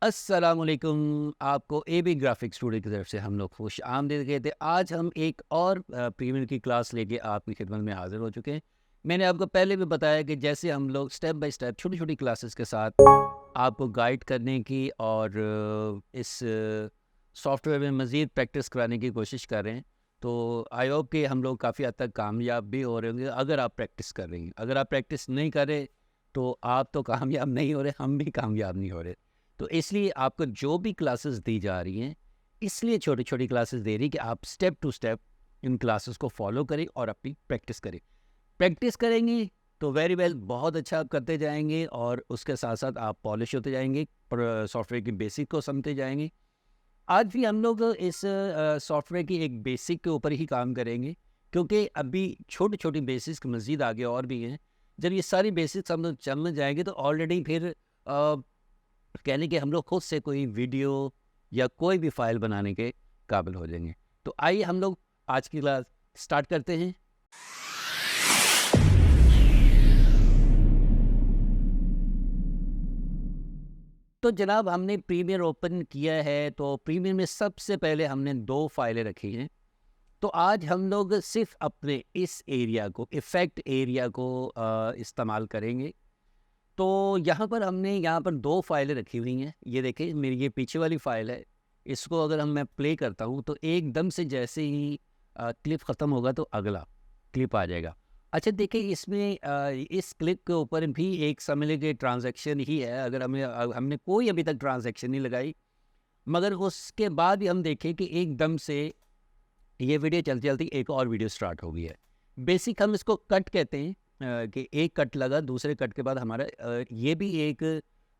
अस्सलामुअलैकुम। आपको AB graphics studio की तरफ से हम लोग खुश आमदीद कहते हैं। आज हम एक और प्रीमियर की क्लास लेके आपकी खिदमत में हाजिर हो चुके हैं। मैंने आपको पहले भी बताया कि जैसे हम लोग स्टेप बाय स्टेप छोटी छोटी क्लासेस के साथ आपको गाइड करने की और इस सॉफ्टवेयर में मज़ीद प्रैक्टिस कराने की कोशिश कर रहे हैं। तो आई होप कि हम लोग काफ़ी हद तक कामयाब भी हो रहे होंगे अगर आप प्रैक्टिस कर रही हैं। अगर आप प्रैक्टिस नहीं कर रहे तो आप तो कामयाब नहीं हो रहे, हम भी कामयाब नहीं हो रहे। तो इसलिए आपको जो भी क्लासेस दी जा रही हैं, इसलिए छोटी छोटी क्लासेस दे रही कि आप स्टेप टू स्टेप इन क्लासेस को फॉलो करें और अपनी प्रैक्टिस करें। प्रैक्टिस करेंगे तो वेरी वेल, बहुत अच्छा आप करते जाएंगे और उसके साथ साथ आप पॉलिश होते जाएंगे, सॉफ्टवेयर की बेसिक को समझते जाएंगे। आज भी हम लोग इस सॉफ्टवेयर की एक बेसिक के ऊपर ही काम करेंगे, क्योंकि अभी छोटी छोटी बेसिक्स के मज़ीद आगे और भी हैं। जब ये सारी बेसिक्स हम लोग चलने जाएंगे तो ऑलरेडी फिर कहने कि हम लोग खुद से कोई वीडियो या कोई भी फाइल बनाने के काबिल हो जाएंगे। तो आइए हम लोग आज की क्लास स्टार्ट करते हैं। तो जनाब, हमने प्रीमियर ओपन किया है, तो प्रीमियर में सबसे पहले हमने दो फाइलें रखी हैं। तो आज हम लोग सिर्फ अपने इस एरिया को, इफ़ेक्ट एरिया को इस्तेमाल करेंगे। तो यहाँ पर दो फाइलें रखी हुई हैं। ये देखिए, मेरी ये पीछे वाली फ़ाइल है। इसको अगर मैं प्ले करता हूँ तो एकदम से जैसे ही क्लिप ख़त्म होगा तो अगला क्लिप आ जाएगा। अच्छा देखिए, इसमें इस क्लिप के ऊपर भी एक समझ लीजिए ट्रांज़ैक्शन ही है। अगर हमने कोई अभी तक ट्रांज़ैक्शन नहीं लगाई, मगर उसके बाद ही हम देखें कि एकदम से ये वीडियो चलती-चलती एक और वीडियो स्टार्ट हो गई है। बेसिक हम इसको कट कहते हैं, कि एक कट लगा, दूसरे कट के बाद हमारा ये भी एक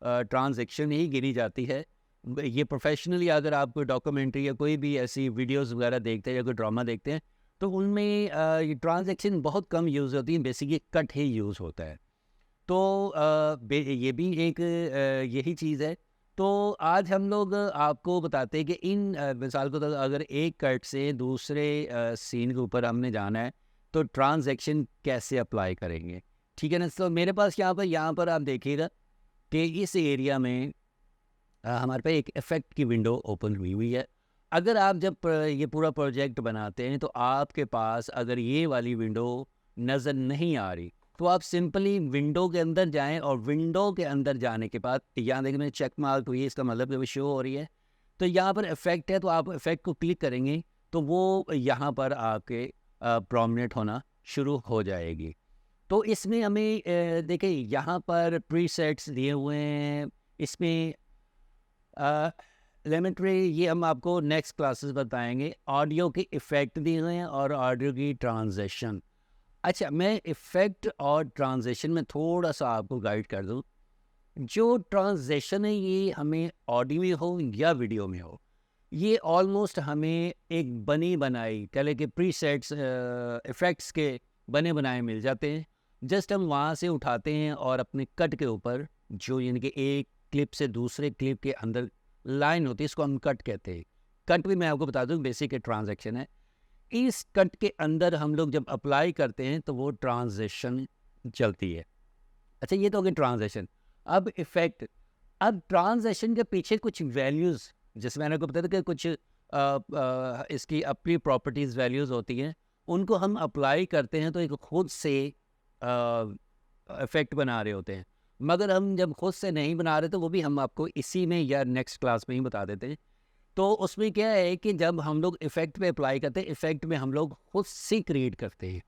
ट्रांज़ैक्शन ही गिनी जाती है। ये प्रोफ़ेशनली अगर आप कोई डॉक्यूमेंट्री या कोई भी ऐसी वीडियोज़ वगैरह देखते हैं या कोई ड्रामा देखते हैं, तो उनमें ये ट्रांज़ैक्शन बहुत कम यूज़ होती है, बेसिकली कट ही यूज़ होता है। तो ये भी एक यही चीज़ है। तो आज हम लोग आपको बताते हैं कि इन मिसाल को तो अगर एक कट से दूसरे सीन के ऊपर हमने जाना है तो ट्रांजैक्शन कैसे अप्लाई करेंगे, ठीक है ना। तो मेरे पास यहाँ पर आप देखिएगा कि इस एरिया में हमारे पे एक इफ़ेक्ट की विंडो ओपन हुई हुई है। अगर आप जब ये पूरा प्रोजेक्ट बनाते हैं तो आपके पास अगर ये वाली विंडो नज़र नहीं आ रही, तो आप सिंपली विंडो के अंदर जाएं और विंडो के अंदर जाने के बाद यहाँ देखिए मैंने चेक मार्क हुई है, इसका मतलब कि वो शो हो रही है। तो यहाँ पर इफ़ेक्ट है, तो आप इफ़ेक्ट को क्लिक करेंगे तो वो यहाँ पर आपके प्रोमिनेंट होना शुरू हो जाएगी। तो इसमें हमें देखिए यहाँ पर प्रीसेट्स दिए हुए हैं। इसमें एलिमेंट्री ये हम आपको नेक्स्ट क्लासेस बताएंगे। ऑडियो के इफ़ेक्ट दिए हुए हैं और ऑडियो की ट्रांजिशन। अच्छा, मैं इफ़ेक्ट और ट्रांजिशन में थोड़ा सा आपको गाइड कर दूं। जो ट्रांजिशन है ये हमें ऑडियो में हो या वीडियो में हो, ये ऑलमोस्ट हमें एक बनी बनाई कह लें कि प्रीसेट्स इफ़ेक्ट्स के बने बनाए मिल जाते हैं। जस्ट हम वहाँ से उठाते हैं और अपने कट के ऊपर जो यानी कि एक क्लिप से दूसरे क्लिप के अंदर लाइन होती है, इसको हम कट कहते हैं। कट भी मैं आपको बता दूं बेसिक ट्रांजैक्शन है। इस कट के अंदर हम लोग जब अप्लाई करते हैं तो वो ट्रांजिशन चलती है। अच्छा, ये तो हो गई ट्रांजिशन। अब इफ़ेक्ट, अब ट्रांजिशन के पीछे कुछ वैल्यूज़, जैसे मैंने आपको बताया था कि कुछ इसकी अपनी प्रॉपर्टीज़ वैल्यूज़ होती हैं, उनको हम अप्लाई करते हैं तो एक खुद से इफ़ेक्ट बना रहे होते हैं। मगर हम जब खुद से नहीं बना रहे तो वो भी हम आपको इसी में या नेक्स्ट क्लास में ही बता देते हैं। तो उसमें क्या है कि जब हम लोग इफ़ेक्ट पे अप्लाई करते हैं, इफ़ेक्ट में हम लोग खुद से क्रिएट करते हैं,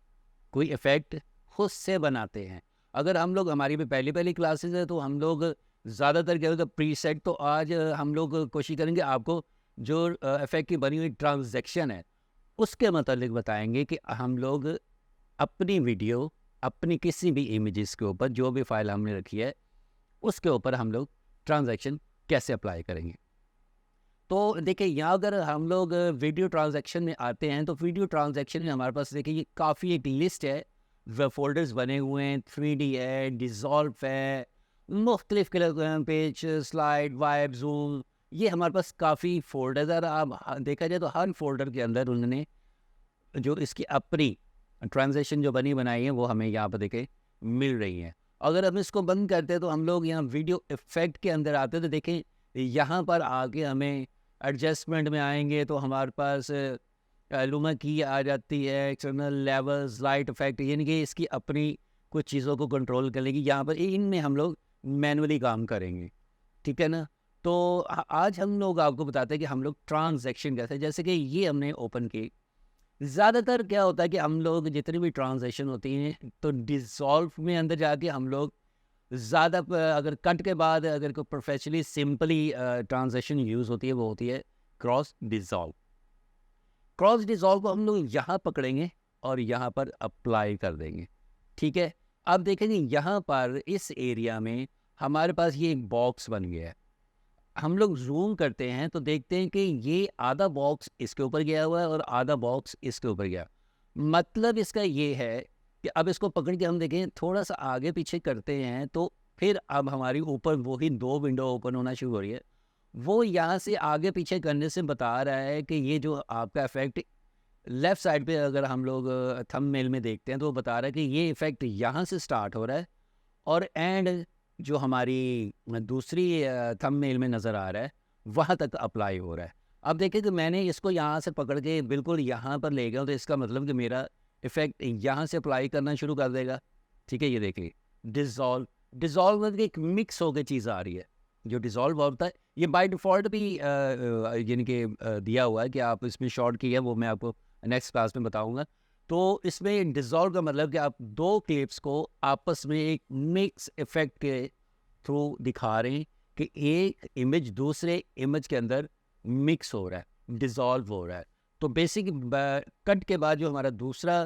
कोई इफ़ेक्ट खुद से बनाते हैं। अगर हम लोग, हमारी भी पहली-पहली क्लासेस है तो हम लोग ज़्यादातर क्या होता है प्रीसेट। तो आज हम लोग कोशिश करेंगे आपको जो इफ़ेक्ट की बनी हुई ट्रांज़ैक्शन है, उसके मतलब बताएँगे कि हम लोग अपनी वीडियो, अपनी किसी भी इमेजेस के ऊपर जो भी फ़ाइल हमने रखी है, उसके ऊपर हम लोग ट्रांज़ैक्शन कैसे अप्लाई करेंगे। तो देखिए, यहाँ अगर हम लोग वीडियो ट्रांजैक्शन में आते हैं तो वीडियो ट्रांजैक्शन में हमारे पास देखिए ये काफ़ी एक लिस्ट है। फ़ोल्डर्स बने हुए हैं, 3D है, डिज़ॉल्व है, मुख्तलिफ पेज, स्लाइड, वाइब, ज़ूम, ये हमारे पास काफ़ी फ़ोल्डर्स है। और अब देखा जाए तो हर फ़ोल्डर के अंदर उन्होंने जो इसकी अपनी ट्रांज़ैक्शन जो बनी बनाई है वो हमें यहाँ पर देखिए मिल रही हैं। अगर हम इसको बंद करते हैं तो हम लोग यहाँ वीडियो इफ़ेक्ट के अंदर आते हैं तो देखें यहाँ पर आके हमें एडजस्टमेंट में आएंगे तो हमारे पास लुमा की आ जाती है, एक्सटर्नल लेवल्स, लाइट इफेक्ट, यानी कि इसकी अपनी कुछ चीज़ों को कंट्रोल कर लेगी। यहाँ पर इनमें हम लोग मैनुअली काम करेंगे, ठीक है ना। तो आज हम लोग आपको बताते हैं कि हम लोग ट्रांजैक्शन कैसे, जैसे कि ये हमने ओपन की। ज़्यादातर क्या होता है कि हम लोग जितनी भी ट्रांजैक्शन होती हैं तो डिज़ोल्व में अंदर जाके हम लोग ज़्यादा अगर कट के बाद अगर कोई प्रोफेशनली सिंपली ट्रांजैक्शन यूज़ होती है वो होती है क्रॉस डिज़ोल्व। क्रॉस डिज़ोल्व को हम लोग यहाँ पकड़ेंगे और यहाँ पर अप्लाई कर देंगे, ठीक है। अब देखेंगे यहाँ पर इस एरिया में हमारे पास ये एक बॉक्स बन गया है। हम लोग जूम करते हैं तो देखते हैं कि ये आधा बॉक्स इसके ऊपर गया हुआ है और आधा बॉक्स इसके ऊपर गया। मतलब इसका ये है कि अब इसको पकड़ के हम देखें, थोड़ा सा आगे पीछे करते हैं तो फिर अब हमारी ऊपर वो ही 2 विंडो ओपन होना शुरू हो रही है। वो यहाँ से आगे पीछे करने से बता रहा है कि ये जो आपका इफेक्ट लेफ़्ट साइड पे अगर हम लोग थंबनेल में देखते हैं तो वो बता रहा है कि ये इफेक्ट यहाँ से स्टार्ट हो रहा है और एंड जो हमारी दूसरी थंबनेल में नज़र आ रहा है वहाँ तक अप्लाई हो रहा है। अब देखिए कि मैंने इसको यहाँ से पकड़ के बिल्कुल यहाँ पर ले गया तो इसका मतलब कि मेरा इफेक्ट यहाँ से अप्लाई करना शुरू कर देगा, ठीक है। ये देखिए डिज़ोल्व, डिज़ोल्व मतलब एक मिक्स होकर चीज़ आ रही है। जो डिज़ोल्व होता है ये बाय डिफ़ॉल्ट भी यानी कि दिया हुआ है कि आप इसमें शॉर्ट की है, वो मैं आपको नेक्स्ट क्लास में बताऊँगा। तो इसमें डिज़ोल्व का मतलब कि आप 2 क्लिप्स को आपस में एक मिक्स इफेक्ट के थ्रू दिखा रहे हैं कि एक इमेज दूसरे इमेज के अंदर मिक्स हो रहा है, डिज़ोल्व हो रहा है। तो बेसिक कट के बाद जो हमारा दूसरा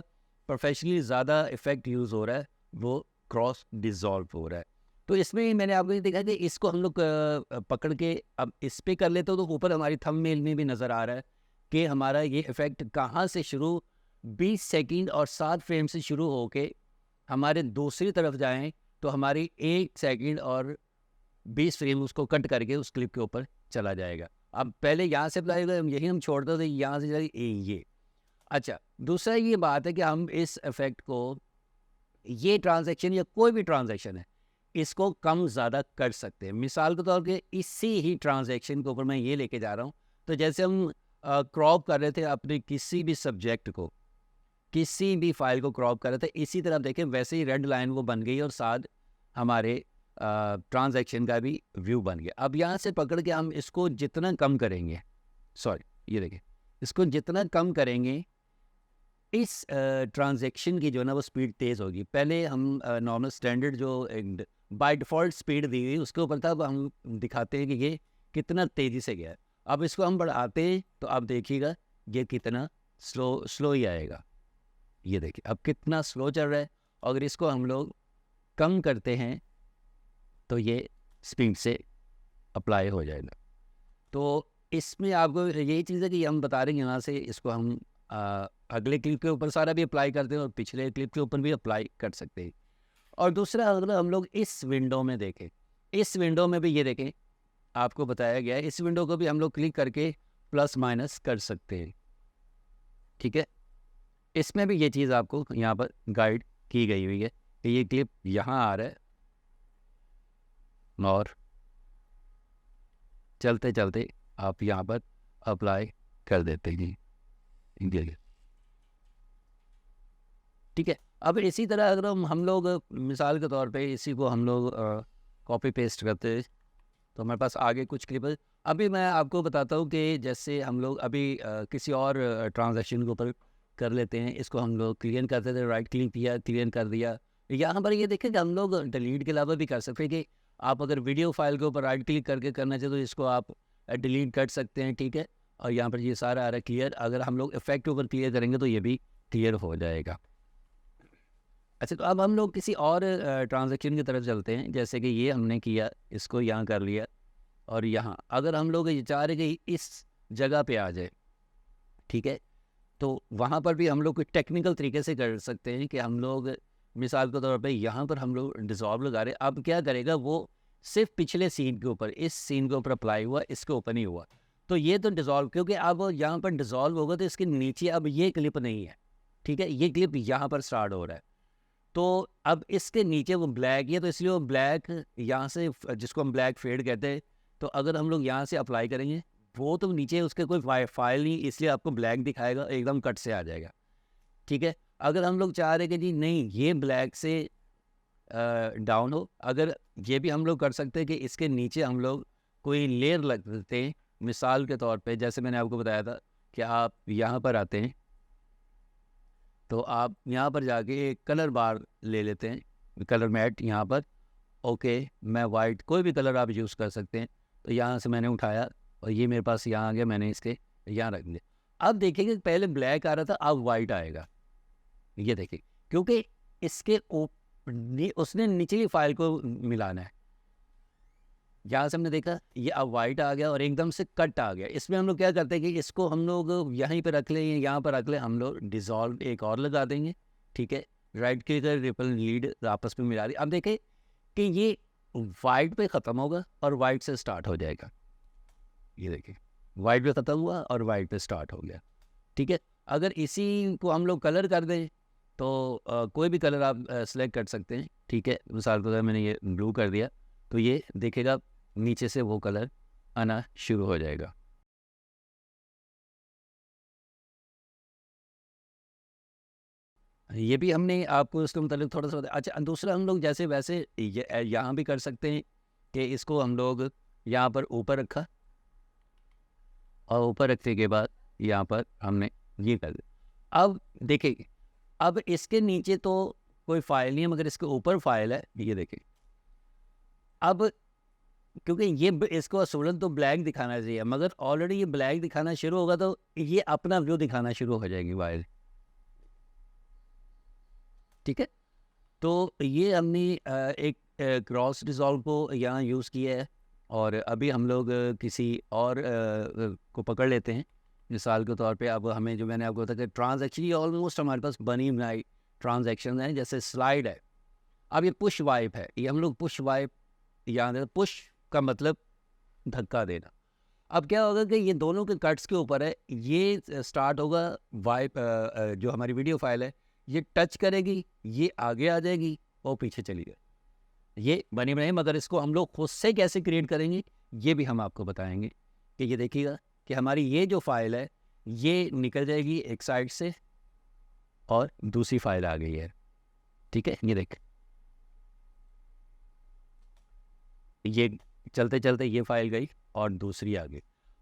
प्रोफेशनली ज़्यादा इफेक्ट यूज़ हो रहा है वो क्रॉस डिज़ोल्व हो रहा है। तो इसमें मैंने आपको ये देखा कि इसको हम लोग पकड़ के अब इस पे कर लेते हो तो ऊपर हमारी थंबनेल में भी नज़र आ रहा है कि हमारा ये इफेक्ट कहाँ से शुरू 20 सेकंड और 7 फ्रेम से शुरू होके हमारे दूसरी तरफ जाएं तो हमारी 1 सेकंड और 20 फ्रेम उसको कट करके उस क्लिप के ऊपर चला जाएगा। अब पहले यहाँ से अप्लाई यही हम छोड़ते थे, यहाँ से ये। अच्छा, दूसरा ये बात है कि हम इस इफेक्ट को, ये ट्रांजैक्शन या कोई भी ट्रांजैक्शन है, इसको कम ज़्यादा कर सकते हैं। मिसाल के तौर पे इसी ही ट्रांजैक्शन के ऊपर मैं ये लेके जा रहा हूँ, तो जैसे हम क्रॉप कर रहे थे अपने किसी भी सब्जेक्ट को, किसी भी फाइल को क्रॉप कर रहे थे, इसी तरह देखें वैसे ही रेड लाइन वो बन गई और साथ हमारे ट्रांजैक्शन का भी व्यू बन गया। अब यहाँ से पकड़ के हम इसको जितना कम करेंगे, सॉरी ये देखें, इसको जितना कम करेंगे इस ट्रांजैक्शन की जो है ना वो स्पीड तेज़ होगी। पहले हम नॉर्मल स्टैंडर्ड जो बाय डिफ़ॉल्ट स्पीड दी गई उसके ऊपर था, अब हम दिखाते हैं कि ये कितना तेज़ी से गया है। अब इसको हम बढ़ाते हैं तो आप देखिएगा ये कितना स्लो ही आएगा। ये देखिए अब कितना स्लो चल रहा है। अगर इसको हम लोग कम करते हैं तो ये स्पीड से अप्लाई हो जाएगा। तो इसमें आपको यही चीज़ है कि हम बता रहे हैं यहाँ से इसको हम अगले क्लिप के ऊपर सारा भी अप्लाई करते हैं और पिछले क्लिप के ऊपर भी अप्लाई कर सकते हैं। और दूसरा अगर हम लोग इस विंडो में देखें, इस विंडो में भी ये देखें आपको बताया गया है, इस विंडो को भी हम लोग क्लिक करके प्लस माइनस कर सकते हैं, ठीक है। इसमें भी ये चीज़ आपको यहाँ पर गाइड की गई हुई है कि ये क्लिप यहाँ आ रहा है और चलते चलते आप यहाँ पर अप्लाई कर देते हैं, ठीक है। अब इसी तरह अगर हम लोग मिसाल के तौर पे इसी को हम लोग कॉपी पेस्ट करते हैं तो हमारे पास आगे कुछ क्लिप है। अभी मैं आपको बताता हूँ कि जैसे हम लोग अभी किसी और ट्रांजैक्शन के ऊपर कर लेते हैं, इसको हम लोग क्लियर करते थे, राइट क्लिक किया, क्लियर कर दिया। यहाँ पर ये देखें कि हम लोग डिलीट के अलावा भी कर सकते हैं कि आप अगर वीडियो फाइल के ऊपर राइट क्लिक करके करना चाहें तो इसको आप डिलीट कर सकते हैं, ठीक है। और यहाँ पर ये सारा आ रहा है क्लियर। अगर हम लोग इफेक्ट के ऊपर क्लियर करेंगे तो ये भी क्लियर हो जाएगा। अच्छा, तो अब हम लोग किसी और ट्रांजैक्शन की तरफ चलते हैं। जैसे कि ये हमने किया, इसको यहाँ कर लिया और यहाँ अगर हम लोग ये चाह रहे कि इस जगह पे आ जाए, ठीक है, तो वहाँ पर भी हम लोग कोई टेक्निकल तरीके से कर सकते हैं कि हम लोग मिसाल के तौर पे यहाँ पर हम लोग डिज़ोल्व लगा रहे हैं। अब क्या करेगा वो सिर्फ पिछले सीन के ऊपर, इस सीन के ऊपर अप्लाई हुआ, इसके ऊपर नहीं हुआ। तो ये तो डिज़ोल्व, क्योंकि अब यहाँ पर डिज़ोल्व होगा तो इसके नीचे अब ये क्लिप नहीं है, ठीक है, ये क्लिप यहाँ पर स्टार्ट हो रहा है। तो अब इसके नीचे वो ब्लैक है, तो इसलिए वो ब्लैक यहाँ से, जिसको हम ब्लैक फेड कहते हैं, तो अगर हम लोग यहाँ से अप्लाई करेंगे, वो तो नीचे उसके कोई फाइल नहीं, इसलिए आपको ब्लैक दिखाएगा, एकदम कट से आ जाएगा। ठीक है, अगर हम लोग चाह रहे हैं कि जी नहीं ये ब्लैक से डाउन हो, अगर ये भी हम लोग कर सकते हैं कि इसके नीचे हम लोग कोई लेयर लग देते हैं। मिसाल के तौर पे जैसे मैंने आपको बताया था कि आप यहाँ पर आते हैं, तो आप यहाँ पर जाके एक कलर बार ले लेते हैं, कलर मैट यहाँ पर। ओके, मैं वाइट कोई भी कलर आप यूज़ कर सकते हैं। तो यहाँ से मैंने उठाया और ये मेरे पास यहाँ आ गया, मैंने इसके यहाँ रख दिया। अब देखिए पहले ब्लैक आ रहा था, अब वाइट आएगा। ये देखिए, क्योंकि इसके उसने निचली फाइल को मिलाना है। यहाँ से हमने देखा ये अब वाइट आ गया और एकदम से कट आ गया। इसमें हम लोग क्या करते हैं कि इसको हम लोग यहीं पे रख लें, यहाँ पर रख लें, हम लोग डिज़ोल्व एक और लगा देंगे। ठीक है, राइट क्लिक कर रिपल लीड आपस में मिला रही। अब देखें कि ये वाइट पे ख़त्म होगा और वाइट से स्टार्ट हो जाएगा। ये देखिए, वाइट पे ख़त्म हुआ और वाइट पे स्टार्ट हो गया। ठीक है, अगर इसी को हम लोग कलर कर दें तो कोई भी कलर आप सेलेक्ट कर सकते हैं। ठीक है, मिसाल के तौर मैंने ये ब्लू कर दिया, तो ये देखेगा नीचे से वो कलर आना शुरू हो जाएगा। ये भी हमने आपको इसके मुताबिक थोड़ा सा बताया। अच्छा, दूसरा हम लोग जैसे वैसे यहाँ भी कर सकते हैं कि इसको हम लोग यहाँ पर ऊपर रखा और ऊपर रखने के बाद यहाँ पर हमने ये कर दिया। अब देखिए, अब इसके नीचे तो कोई फाइल नहीं है, मगर इसके ऊपर फाइल है। ये देखिए, अब क्योंकि ये इसको असूलन तो ब्लैक दिखाना चाहिए, मगर ऑलरेडी ये ब्लैक दिखाना शुरू होगा तो ये अपना व्यू दिखाना शुरू हो जाएगी फाइल। ठीक है, तो ये हमने एक क्रॉस रिजॉल्व को यहाँ यूज़ किया है। और अभी हम लोग किसी और को पकड़ लेते हैं। मिसाल के तौर पे अब हमें जो मैंने आपको बताया ट्रांजैक्शन, ये ऑलमोस्ट हमारे पास बनी बनाई ट्रांजैक्शन है। जैसे स्लाइड है, अब ये पुश वाइप है, ये हम लोग पुश वाइप यहाँ दे, पुश का मतलब धक्का देना। अब क्या होगा कि ये दोनों के कट्स के ऊपर है, ये स्टार्ट होगा वाइप, जो हमारी वीडियो फाइल है ये टच करेगी, ये आगे आ जाएगी और पीछे चली जाए। ये बनी बनाई, मगर इसको हम लोग खुद से कैसे क्रिएट करेंगे ये भी हम आपको बताएंगे। कि ये देखिएगा कि हमारी ये जो फाइल है ये निकल जाएगी एक साइड से और दूसरी फाइल आ गई है। ठीक है, ये देख, ये चलते चलते ये फाइल गई और दूसरी आ गई।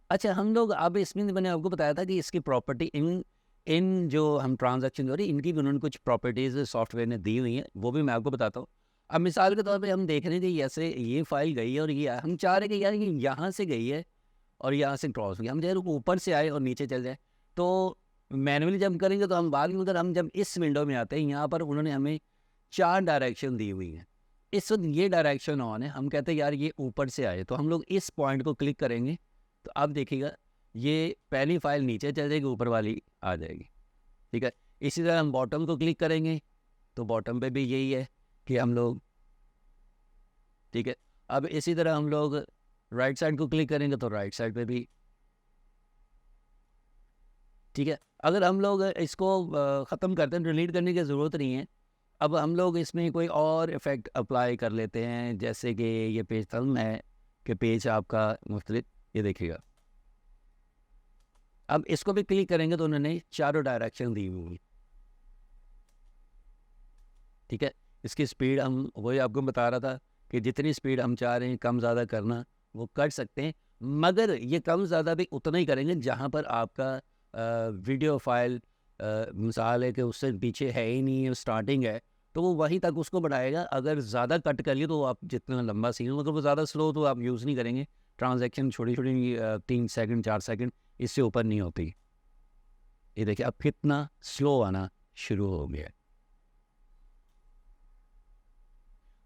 अच्छा, हम लोग अब इसमें मैंने आपको बताया था कि इसकी प्रॉपर्टी इन इन जो हम ट्रांजैक्शन हो रही है इनकी भी उन्होंने कुछ प्रॉपर्टीज़ सॉफ्टवेयर ने दी हुई हैं, वो भी मैं आपको बताता हूँ। अब मिसाल के तौर पे हम देख रहे थे जैसे ये फाइल गई है और ये हम चाह रहे कि यार ये यहाँ से गई है और यहाँ से क्रॉस गई, हम चाहे ऊपर से आए और नीचे चल जाए। तो मैनुअली जब करेंगे तो हम बाद में, उधर हम जब इस विंडो में आते हैं यहाँ पर उन्होंने हमें 4 डायरेक्शन दी हुई हैं। इस वक्त ये डायरेक्शन ऑन है, हम कहते हैं यार ये ऊपर से आए, तो हम लोग इस पॉइंट को क्लिक करेंगे तो अब देखिएगा ये पहली फाइल नीचे चल जाएगी, ऊपर वाली आ जाएगी। ठीक है, इसी तरह हम बॉटम को क्लिक करेंगे तो बॉटम पे भी यही है कि हम लोग, ठीक है, अब इसी तरह हम लोग राइट साइड को क्लिक करेंगे तो राइट साइड पे भी। ठीक है, अगर हम लोग इसको ख़त्म करते हैं, डिलीट करने की ज़रूरत नहीं है। अब हम लोग इसमें कोई और इफ़ेक्ट अप्लाई कर लेते हैं, जैसे कि ये पेज थंब है कि पेज आपका मुख्तलिफ, ये देखिएगा। अब इसको भी क्लिक करेंगे तो उन्होंने चारों डायरेक्शन दी हुई। ठीक है, इसकी स्पीड हम वही आपको बता रहा था कि जितनी स्पीड हम चाह रहे हैं कम ज़्यादा करना वो कर सकते हैं, मगर ये कम ज़्यादा भी उतना ही करेंगे जहाँ पर आपका वीडियो फाइल मिसाल है कि उससे पीछे है ही नहीं, स्टार्टिंग है, तो वो वहीं तक उसको बढ़ाएगा। अगर ज़्यादा कट कर लिए तो आप जितना लंबा सीन, मतलब वो ज़्यादा स्लो तो आप यूज़ नहीं करेंगे। ट्रांजैक्शन छोटी छोटी 3 सेकंड 4 सेकंड इससे ऊपर नहीं होती। ये देखिए अब कितना स्लो आना शुरू हो गया।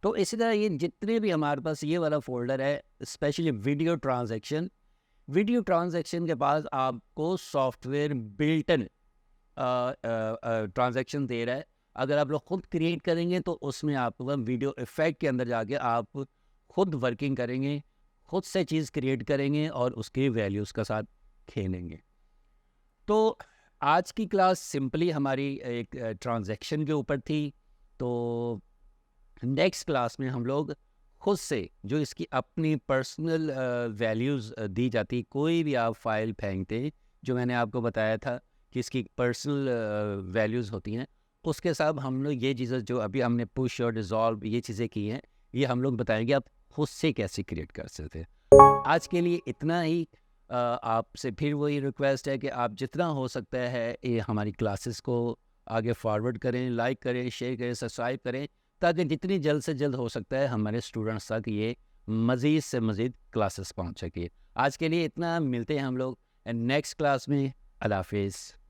तो इसी तरह ये जितने भी हमारे पास ये वाला फोल्डर है, स्पेशली वीडियो ट्रांजैक्शन के पास आपको सॉफ्टवेयर बिल्टन ट्रांजैक्शन दे रहा है। अगर आप लोग खुद क्रिएट करेंगे तो उसमें आपको वीडियो इफेक्ट के अंदर जाके आप खुद वर्किंग करेंगे, खुद से चीज़ क्रिएट करेंगे और उसके वैल्यूज़ का साथ खेलेंगे। तो आज की क्लास सिंपली हमारी एक ट्रांजैक्शन के ऊपर थी। तो नेक्स्ट क्लास में हम लोग खुद से जो इसकी अपनी पर्सनल वैल्यूज़ दी जाती, कोई भी आप फाइल फेंकते, जो मैंने आपको बताया था कि इसकी पर्सनल वैल्यूज़ होती हैं, उसके साथ हम लोग ये चीज़ें जो अभी हमने पुश और डिज़ॉल्व ये चीज़ें की हैं, ये हम लोग बताएंगे आप खुद से कैसे क्रिएट कर सकते हैं। आज के लिए इतना ही। आपसे फिर वही रिक्वेस्ट है कि आप जितना हो सकता है ये हमारी क्लासेस को आगे फॉरवर्ड करें, लाइक करें, शेयर करें, सब्सक्राइब करें, ताकि जितनी जल्द से जल्द हो सकता है हमारे स्टूडेंट्स तक ये मज़ीद से मज़ीद क्लासेस पहुंच सके। आज के लिए इतना, मिलते हैं हम लोग नेक्स्ट क्लास में। अल्लाह हाफिज़।